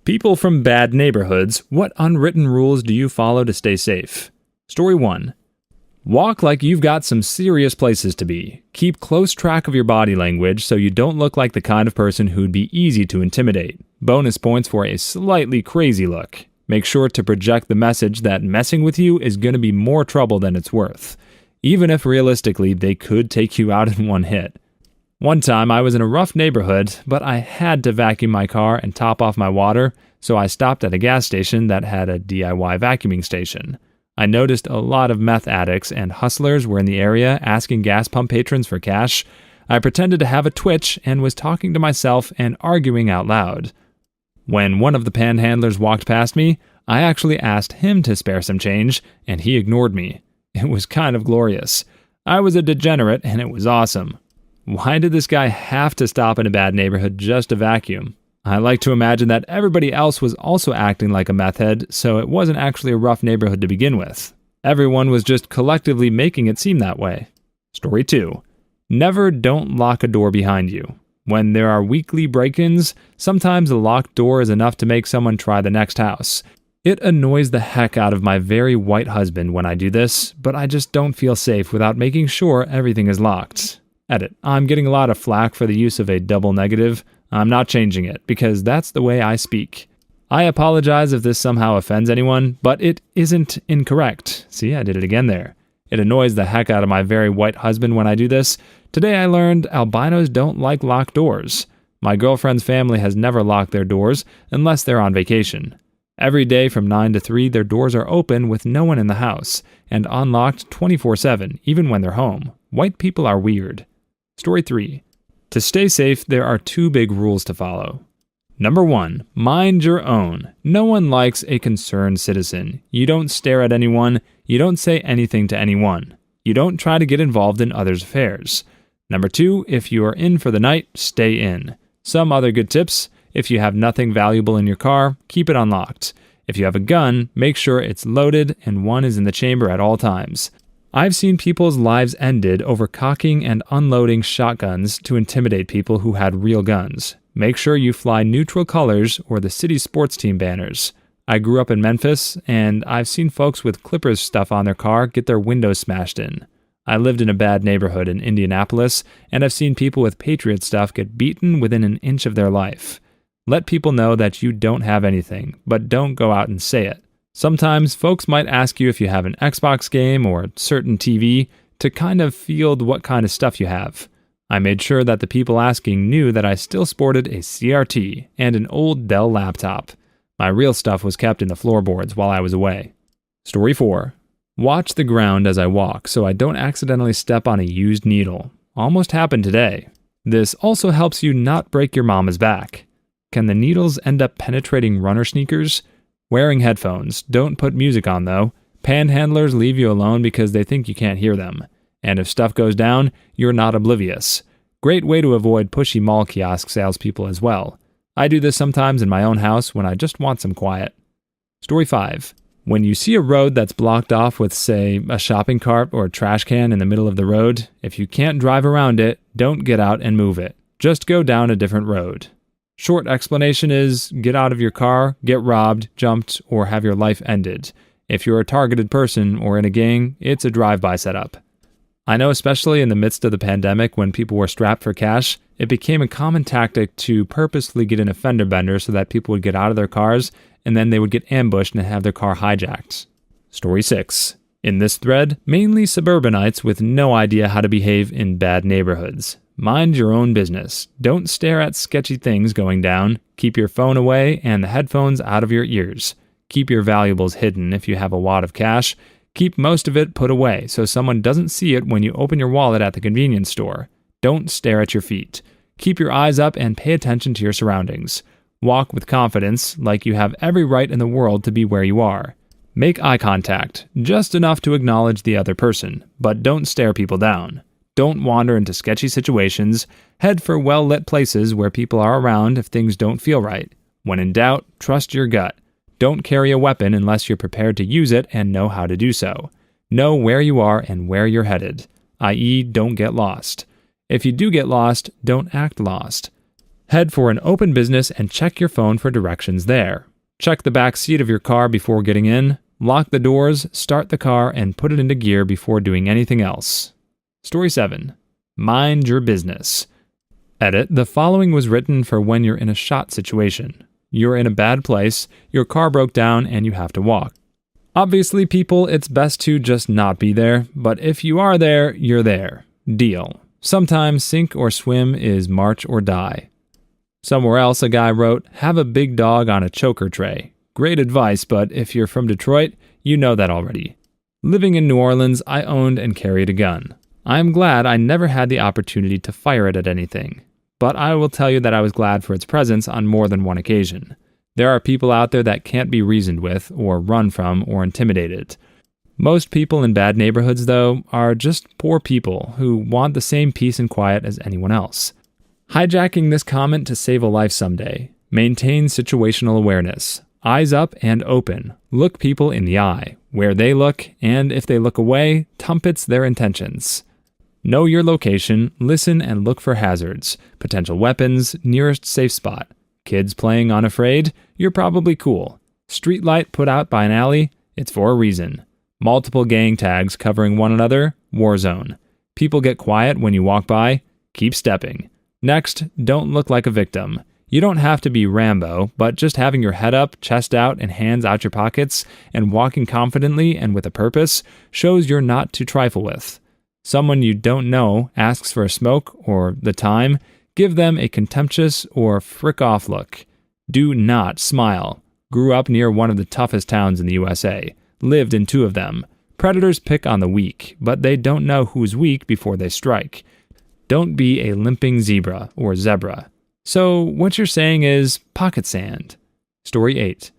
People from bad neighborhoods, what unwritten rules do you follow to stay safe? Story 1. Walk like you've got some serious places to be. Keep close track of your body language so you don't look like the kind of person who'd be easy to intimidate. Bonus points for a slightly crazy look. Make sure to project the message that messing with you is going to be more trouble than it's worth, even if realistically they could take you out in one hit. One time I was in a rough neighborhood, but I had to vacuum my car and top off my water, so I stopped at a gas station that had a DIY vacuuming station. I noticed a lot of meth addicts and hustlers were in the area asking gas pump patrons for cash. I pretended to have a twitch and was talking to myself and arguing out loud. When one of the panhandlers walked past me, I actually asked him to spare some change, and he ignored me. It was kind of glorious. I was a degenerate, and it was awesome. Why did this guy have to stop in a bad neighborhood just to vacuum? I like to imagine that everybody else was also acting like a meth head, so it wasn't actually a rough neighborhood to begin with. Everyone was just collectively making it seem that way. Story 2. Never don't lock a door behind you. When there are weekly break-ins, sometimes a locked door is enough to make someone try the next house. It annoys the heck out of my very white husband when I do this, but I just don't feel safe without making sure everything is locked. Edit. I'm getting a lot of flack for the use of a double negative. I'm not changing it, because that's the way I speak. I apologize if this somehow offends anyone, but it isn't incorrect. See, I did it again there. It annoys the heck out of my very white husband when I do this. Today I learned albinos don't like locked doors. My girlfriend's family has never locked their doors unless they're on vacation. Every day from 9 to 3, their doors are open with no one in the house, and unlocked 24/7, even when they're home. White people are weird. Story 3. To stay safe, there are 2 big rules to follow. Number 1, mind your own. No one likes a concerned citizen. You don't stare at anyone. You don't say anything to anyone. You don't try to get involved in others' affairs. Number 2, if you are in for the night, stay in. Some other good tips: if you have nothing valuable in your car, keep it unlocked. If you have a gun, make sure it's loaded and one is in the chamber at all times. I've seen people's lives ended over cocking and unloading shotguns to intimidate people who had real guns. Make sure you fly neutral colors or the city sports team banners. I grew up in Memphis, and I've seen folks with Clippers stuff on their car get their windows smashed in. I lived in a bad neighborhood in Indianapolis, and I've seen people with Patriot stuff get beaten within an inch of their life. Let people know that you don't have anything, but don't go out and say it. Sometimes folks might ask you if you have an Xbox game or a certain TV to kind of field what kind of stuff you have. I made sure that the people asking knew that I still sported a CRT and an old Dell laptop. My real stuff was kept in the floorboards while I was away. Story 4. Watch the ground as I walk so I don't accidentally step on a used needle. Almost happened today. This also helps you not break your mama's back. Can the needles end up penetrating runner sneakers? Wearing headphones. Don't put music on though. Panhandlers leave you alone because they think you can't hear them. And if stuff goes down, you're not oblivious. Great way to avoid pushy mall kiosk salespeople as well. I do this sometimes in my own house when I just want some quiet. Story 5. When you see a road that's blocked off with, say, a shopping cart or a trash can in the middle of the road, if you can't drive around it, don't get out and move it. Just go down a different road. Short explanation is, get out of your car, get robbed, jumped, or have your life ended. If you're a targeted person or in a gang, it's a drive-by setup. I know especially in the midst of the pandemic when people were strapped for cash, it became a common tactic to purposely get in a fender bender so that people would get out of their cars and then they would get ambushed and have their car hijacked. Story 6. In this thread, mainly suburbanites with no idea how to behave in bad neighborhoods. Mind your own business. Don't stare at sketchy things going down. Keep your phone away and the headphones out of your ears. Keep your valuables hidden if you have a wad of cash. Keep most of it put away so someone doesn't see it when you open your wallet at the convenience store. Don't stare at your feet. Keep your eyes up and pay attention to your surroundings. Walk with confidence, like you have every right in the world to be where you are. Make eye contact, just enough to acknowledge the other person, but don't stare people down. Don't wander into sketchy situations. Head for well-lit places where people are around if things don't feel right. When in doubt, trust your gut. Don't carry a weapon unless you're prepared to use it and know how to do so. Know where you are and where you're headed, i.e., don't get lost. If you do get lost, don't act lost. Head for an open business and check your phone for directions there. Check the back seat of your car before getting in. Lock the doors, start the car, and put it into gear before doing anything else. Story 7. Mind your business. Edit: the following was written for when you're in a shot situation. You're in a bad place, your car broke down, and you have to walk. Obviously, people, it's best to just not be there, but if you are there, you're there. Deal. Sometimes sink or swim is march or die. Somewhere else, a guy wrote, "Have a big dog on a choker tray." Great advice, but if you're from Detroit, you know that already. Living in New Orleans, I owned and carried a gun. I am glad I never had the opportunity to fire it at anything, but I will tell you that I was glad for its presence on more than one occasion. There are people out there that can't be reasoned with, or run from, or intimidated. Most people in bad neighborhoods, though, are just poor people who want the same peace and quiet as anyone else. Hijacking this comment to save a life someday. Maintain situational awareness. Eyes up and open. Look people in the eye. Where they look, and if they look away, tumpets their intentions. Know your location, listen and look for hazards, potential weapons, nearest safe spot. Kids playing unafraid, you're probably cool. Street light put out by an alley, it's for a reason. Multiple gang tags covering one another, war zone. People get quiet when you walk by, keep stepping. Next, don't look like a victim. You don't have to be Rambo, but just having your head up, chest out, and hands out your pockets, and walking confidently and with a purpose, shows you're not to trifle with. Someone you don't know asks for a smoke or the time, give them a contemptuous or frick off look. Do not smile. Grew up near one of the toughest towns in the USA. Lived in 2 of them. Predators pick on the weak, but they don't know who's weak before they strike. Don't be a limping zebra or zebra. So what you're saying is pocket sand. Story 8.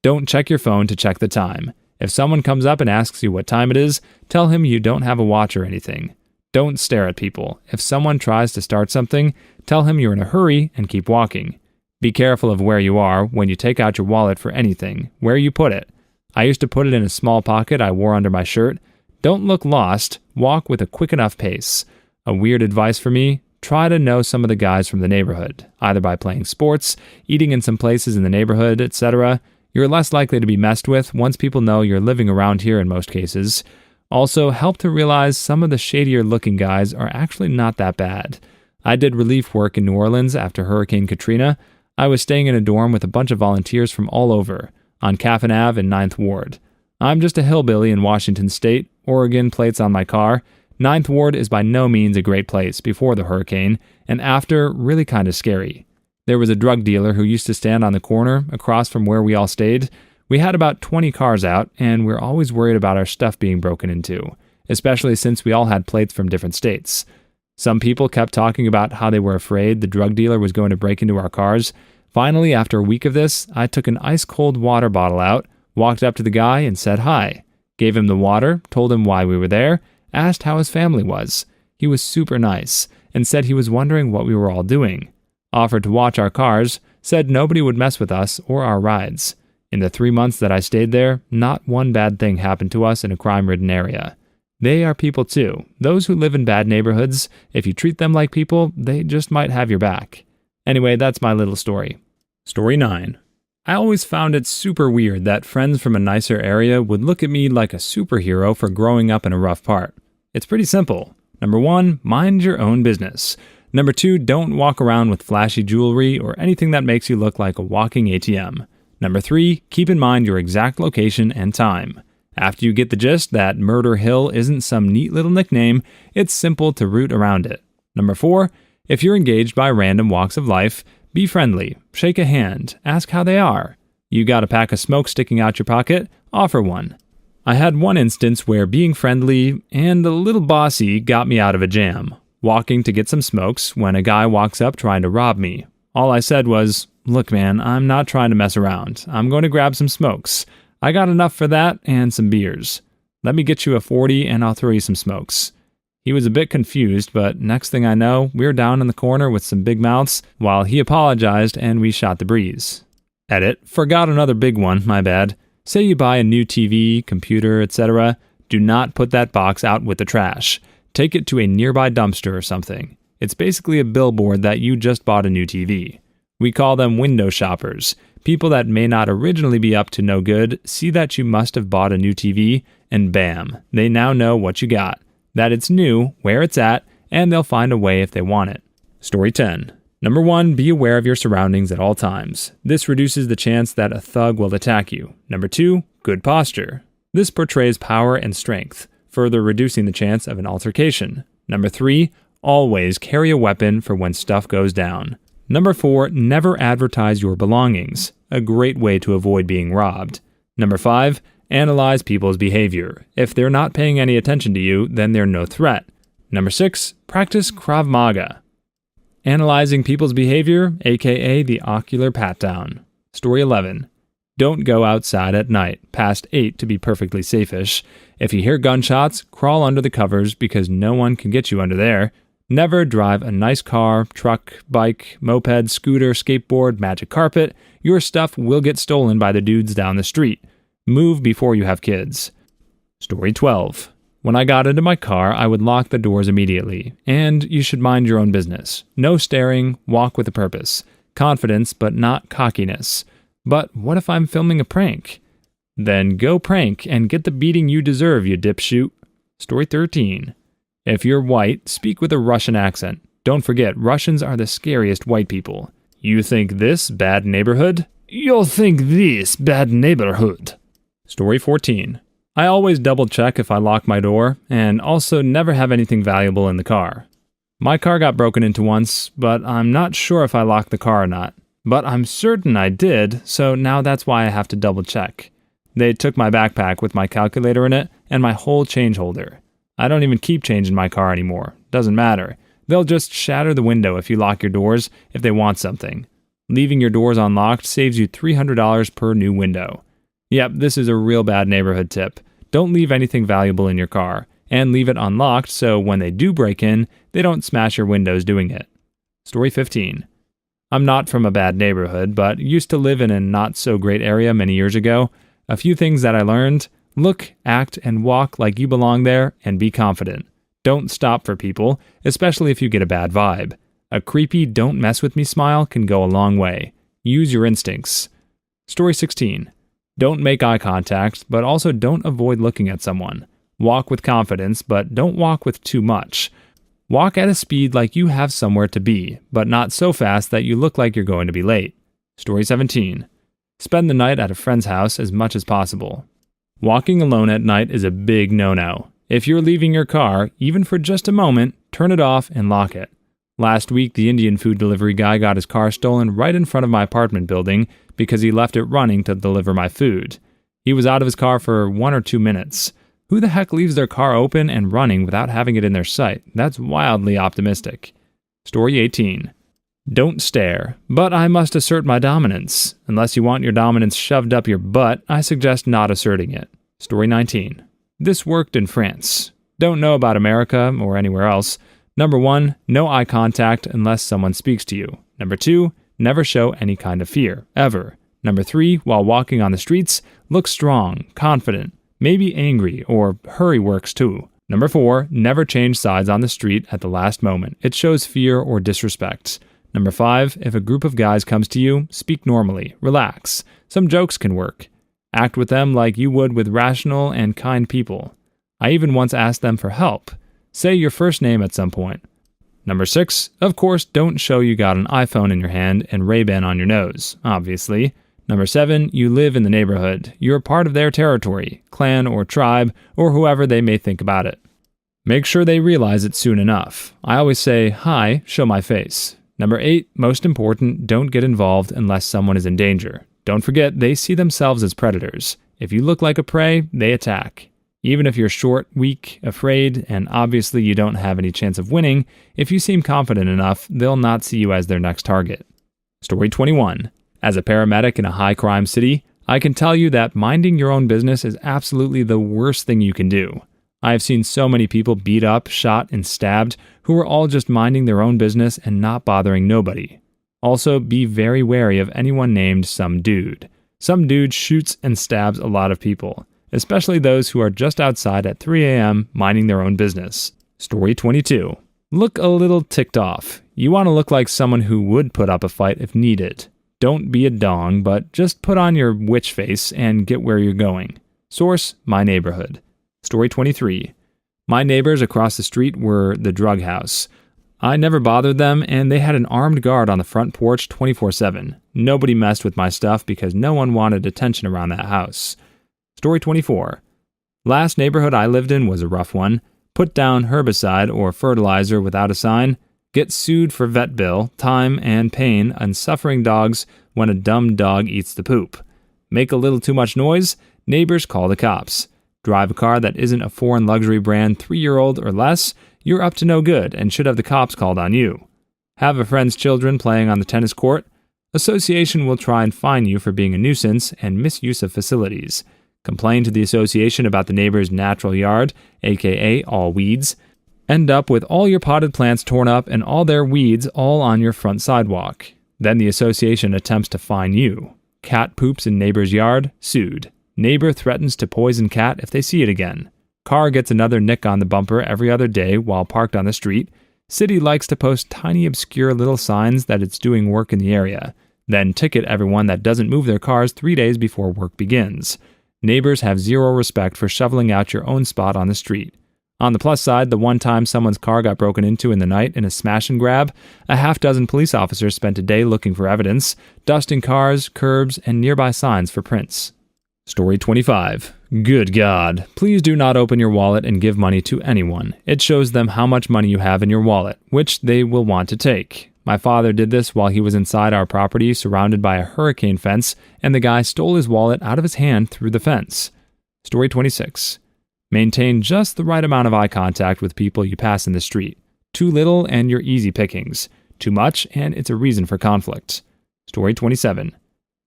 Don't check your phone to check the time. If someone comes up and asks you what time it is, tell him you don't have a watch or anything. Don't stare at people. If someone tries to start something, tell him you're in a hurry and keep walking. Be careful of where you are when you take out your wallet for anything, where you put it. I used to put it in a small pocket I wore under my shirt. Don't look lost, walk with a quick enough pace. A weird advice for me, try to know some of the guys from the neighborhood, either by playing sports, eating in some places in the neighborhood, etc. You're less likely to be messed with once people know you're living around here in most cases. Also, help to realize some of the shadier looking guys are actually not that bad. I did relief work in New Orleans after Hurricane Katrina. I was staying in a dorm with a bunch of volunteers from all over, on Caffin Ave in 9th Ward. I'm just a hillbilly in Washington State, Oregon plates on my car. 9th Ward is by no means a great place before the hurricane, and after, really kind of scary. There was a drug dealer who used to stand on the corner across from where we all stayed. We had about 20 cars out, and we're always worried about our stuff being broken into, especially since we all had plates from different states. Some people kept talking about how they were afraid the drug dealer was going to break into our cars. Finally, after a week of this, I took an ice-cold water bottle out, walked up to the guy and said hi. Gave him the water, told him why we were there, asked how his family was. He was super nice, and said he was wondering what we were all doing. Offered to watch our cars, said nobody would mess with us or our rides. In the 3 months that I stayed there, not one bad thing happened to us in a crime-ridden area. They are people too. Those who live in bad neighborhoods, if you treat them like people, they just might have your back. Anyway, that's my little story. Story 9. I always found it super weird that friends from a nicer area would look at me like a superhero for growing up in a rough part. It's pretty simple. Number 1, mind your own business. Number 2, don't walk around with flashy jewelry or anything that makes you look like a walking ATM. Number 3, keep in mind your exact location and time. After you get the gist that Murder Hill isn't some neat little nickname, it's simple to root around it. Number 4, if you're engaged by random walks of life, be friendly, shake a hand, ask how they are. You got a pack of smoke sticking out your pocket? Offer one. I had one instance where being friendly and a little bossy got me out of a jam. Walking to get some smokes when a guy walks up trying to rob me. All I said was, "Look man, I'm not trying to mess around. I'm going to grab some smokes. I got enough for that and some beers. Let me get you a 40 and I'll throw you some smokes." He was a bit confused, but next thing I know, we were down in the corner with some big mouths while he apologized and we shot the breeze. Edit. Forgot another big one, my bad. Say you buy a new TV, computer, etc. Do not put that box out with the trash. Take it to a nearby dumpster or something. It's basically a billboard that you just bought a new TV. We call them window shoppers. People that may not originally be up to no good see that you must have bought a new TV, and bam, they now know what you got, that it's new, where it's at, and they'll find a way if they want it. Story 10. Number 1, be aware of your surroundings at all times. This reduces the chance that a thug will attack you. Number 2, good posture. This portrays power and strength, further reducing the chance of an altercation. Number 3, always carry a weapon for when stuff goes down. Number 4, never advertise your belongings, a great way to avoid being robbed. Number 5, analyze people's behavior. If they're not paying any attention to you, then they're no threat. Number 6, practice Krav Maga. Analyzing people's behavior, aka the ocular pat-down. Story 11. Don't go outside at night, past 8 to be perfectly safe-ish. If you hear gunshots, crawl under the covers because no one can get you under there. Never drive a nice car, truck, bike, moped, scooter, skateboard, magic carpet. Your stuff will get stolen by the dudes down the street. Move before you have kids. Story 12. When I got into my car, I would lock the doors immediately. And you should mind your own business. No staring, walk with a purpose. Confidence, but not cockiness. But what if I'm filming a prank? Then go prank and get the beating you deserve, you dipshoot. Story 13. If you're white, speak with a Russian accent. Don't forget, Russians are the scariest white people. You think this bad neighborhood? You'll think this bad neighborhood. Story 14. I always double check if I lock my door, and also never have anything valuable in the car. My car got broken into once, but I'm not sure if I locked the car or not. But I'm certain I did, so now that's why I have to double check. They took my backpack with my calculator in it and my whole change holder. I don't even keep change in my car anymore. Doesn't matter. They'll just shatter the window if you lock your doors if they want something. Leaving your doors unlocked saves you $300 per new window. Yep, this is a real bad neighborhood tip. Don't leave anything valuable in your car, and leave it unlocked so when they do break in, they don't smash your windows doing it. Story 15. I'm not from a bad neighborhood, but used to live in a not-so-great area many years ago. A few things that I learned: look, act, and walk like you belong there, and be confident. Don't stop for people, especially if you get a bad vibe. A creepy "don't mess with me" smile can go a long way. Use your instincts. Story 16. Don't make eye contact, but also don't avoid looking at someone. Walk with confidence, but don't walk with too much. Walk at a speed like you have somewhere to be, but not so fast that you look like you're going to be late. Story 17. Spend the night at a friend's house as much as possible. Walking alone at night is a big no-no. If you're leaving your car, even for just a moment, turn it off and lock it. Last week, the Indian food delivery guy got his car stolen right in front of my apartment building because he left it running to deliver my food. He was out of his car for 1 or 2 minutes. Who the heck leaves their car open and running without having it in their sight? That's wildly optimistic. Story 18. Don't stare, but I must assert my dominance. Unless you want your dominance shoved up your butt, I suggest not asserting it. Story 19. This worked in France. Don't know about America or anywhere else. Number 1, no eye contact unless someone speaks to you. Number 2, never show any kind of fear, ever. Number 3, while walking on the streets, look strong, confident, maybe angry, or hurry works too. Number 4, never change sides on the street at the last moment. It shows fear or disrespect. Number 5, if a group of guys comes to you, speak normally, relax. Some jokes can work. Act with them like you would with rational and kind people. I even once asked them for help. Say your first name at some point. Number 6, of course, don't show you got an iPhone in your hand and Ray-Ban on your nose, obviously. Number 7, you live in the neighborhood. You're part of their territory, clan or tribe, or whoever they may think about it. Make sure they realize it soon enough. I always say, hi, show my face. Number 8, most important, don't get involved unless someone is in danger. Don't forget, they see themselves as predators. If you look like a prey, they attack. Even if you're short, weak, afraid, and obviously you don't have any chance of winning, if you seem confident enough, they'll not see you as their next target. Story 21. As a paramedic in a high-crime city, I can tell you that minding your own business is absolutely the worst thing you can do. I have seen so many people beat up, shot, and stabbed who are all just minding their own business and not bothering nobody. Also, be very wary of anyone named Some Dude. Some Dude shoots and stabs a lot of people, especially those who are just outside at 3 a.m. minding their own business. Story 22. Look a little ticked off. You want to look like someone who would put up a fight if needed. Don't be a dong, but just put on your witch face and get where you're going. Source, My Neighborhood. Story 23. My neighbors across the street were the drug house. I never bothered them, and they had an armed guard on the front porch 24/7. Nobody messed with my stuff because no one wanted attention around that house. Story 24. Last neighborhood I lived in was a rough one. Put down herbicide or fertilizer without a sign. Get sued for vet bill, time, and pain on suffering dogs when a dumb dog eats the poop. Make a little too much noise? Neighbors call the cops. Drive a car that isn't a foreign luxury brand 3-year-old or less? You're up to no good and should have the cops called on you. Have a friend's children playing on the tennis court? Association will try and fine you for being a nuisance and misuse of facilities. Complain to the association about the neighbor's natural yard, aka all weeds. End up with all your potted plants torn up and all their weeds all on your front sidewalk. Then the association attempts to fine you. Cat poops in neighbor's yard, sued. Neighbor threatens to poison cat if they see it again. Car gets another nick on the bumper every other day while parked on the street. City likes to post tiny obscure little signs that it's doing work in the area. Then ticket everyone that doesn't move their cars 3 days before work begins. Neighbors have zero respect for shoveling out your own spot on the street. On the plus side, the one time someone's car got broken into in the night in a smash and grab, a half-dozen police officers spent a day looking for evidence, dusting cars, curbs, and nearby signs for prints. Story 25. Good God. Please do not open your wallet and give money to anyone. It shows them how much money you have in your wallet, which they will want to take. My father did this while he was inside our property surrounded by a hurricane fence, and the guy stole his wallet out of his hand through the fence. Story 26. Maintain just the right amount of eye contact with people you pass in the street. Too little and you're easy pickings. Too much and it's a reason for conflict. Story 27.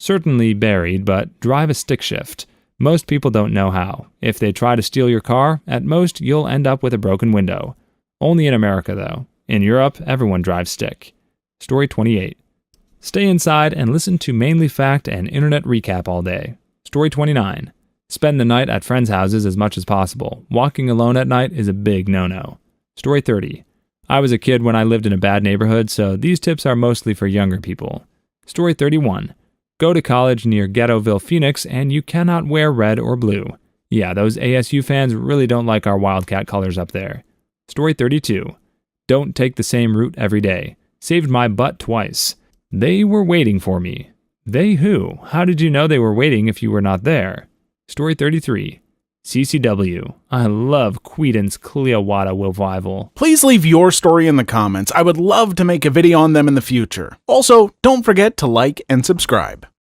Certainly buried, but drive a stick shift. Most people don't know how. If they try to steal your car, at most you'll end up with a broken window. Only in America, though. In Europe, everyone drives stick. Story 28. Stay inside and listen to mainly fact and internet recap all day. Story 29. Spend the night at friends' houses as much as possible. Walking alone at night is a big no-no. Story 30. I was a kid when I lived in a bad neighborhood, so these tips are mostly for younger people. Story 31. Go to college near Ghettoville, Phoenix, and you cannot wear red or blue. Yeah, those ASU fans really don't like our Wildcat colors up there. Story 32. Don't take the same route every day. Saved my butt twice. They were waiting for me. They who? How did you know they were waiting if you were not there? Story 33. CCW. I love Queedon's Clearwater revival. Please leave your story in the comments. I would love to make a video on them in the future. Also, don't forget to like and subscribe.